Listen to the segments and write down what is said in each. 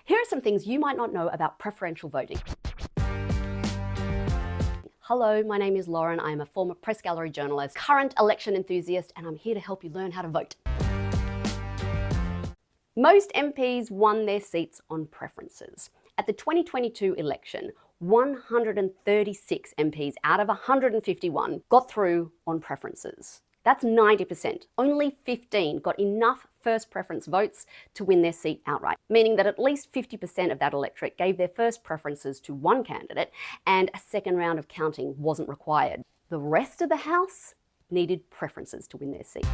Here are some things you might not know about preferential voting. Hello, my name is Lauren. I am a former press gallery journalist, current election enthusiast, and I'm here to help you learn how to vote. Most MPs won their seats on preferences. At the 2022 election, 136 MPs out of 151 got through on preferences. That's 90%. Only 15 got enough first preference votes to win their seat outright, meaning that at least 50% of that electorate gave their first preferences to one candidate and a second round of counting wasn't required. The rest of the House needed preferences to win their seat.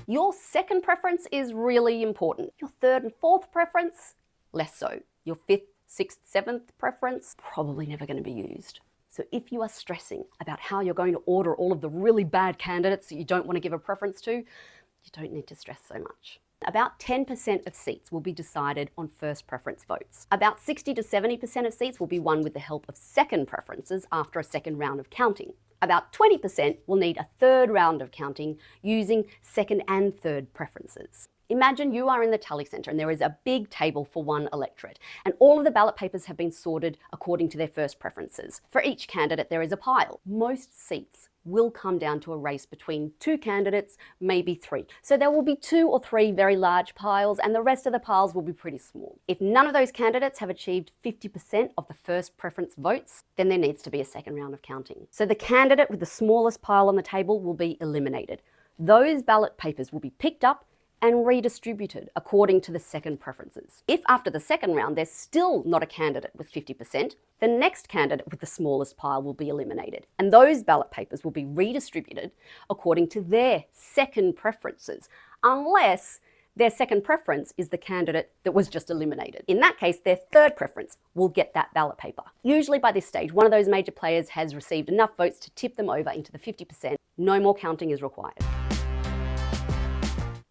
Your second preference is really important. Your third and fourth preference, less so. Your fifth, sixth, seventh preference, probably never going to be used. So if you are stressing about how you're going to order all of the really bad candidates that you don't want to give a preference to, you don't need to stress so much. About 10% of seats will be decided on first preference votes. About 60 to 70% of seats will be won with the help of second preferences after a second round of counting. About 20% will need a third round of counting using second and third preferences. Imagine you are in the tally centre and there is a big table for one electorate and all of the ballot papers have been sorted according to their first preferences. For each candidate there is a pile. Most seats will come down to a race between two candidates, maybe three. So there will be 2 or 3 very large piles and the rest of the piles will be pretty small. If none of those candidates have achieved 50% of the first preference votes, then there needs to be a second round of counting. So the candidate with the smallest pile on the table will be eliminated. Those ballot papers will be picked up and redistributed according to the second preferences. If after the second round there's still not a candidate with 50%, the next candidate with the smallest pile will be eliminated, and those ballot papers will be redistributed according to their second preferences, unless their second preference is the candidate that was just eliminated. In that case, their third preference will get that ballot paper. Usually by this stage, one of those major players has received enough votes to tip them over into the 50%. No more counting is required.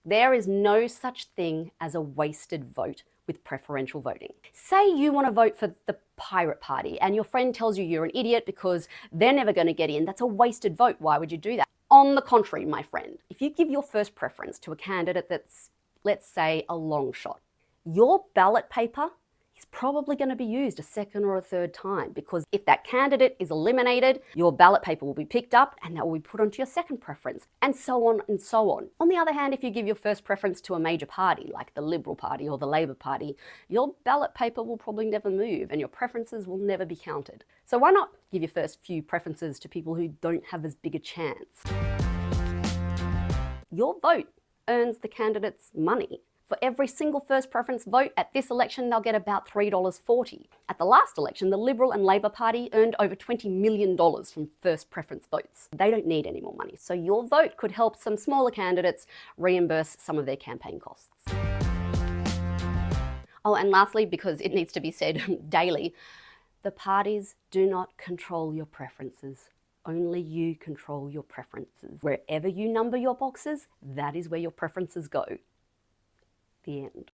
There is no such thing as a wasted vote with preferential voting. Say you want to vote for the Pirate Party and your friend tells you you're an idiot because they're never going to get in. That's a wasted vote. Why would you do that? On the contrary, my friend, if you give your first preference to a candidate that's, let's say, a long shot, your ballot paper is probably going to be used a second or a third time, because if that candidate is eliminated, your ballot paper will be picked up and that will be put onto your second preference, and so on and so on. On the other hand, if you give your first preference to a major party like the Liberal Party or the Labor Party, your ballot paper will probably never move and your preferences will never be counted. So why not give your first few preferences to people who don't have as big a chance? Your vote earns the candidates money. For every single first preference vote at this election, they'll get about $3.40. At the last election, the Liberal and Labor Party earned over $20 million from first preference votes. They don't need any more money, so your vote could help some smaller candidates reimburse some of their campaign costs. Oh, and lastly, because it needs to be said daily, the parties do not control your preferences. Only you control your preferences. Wherever you number your boxes, that is where your preferences go. The end.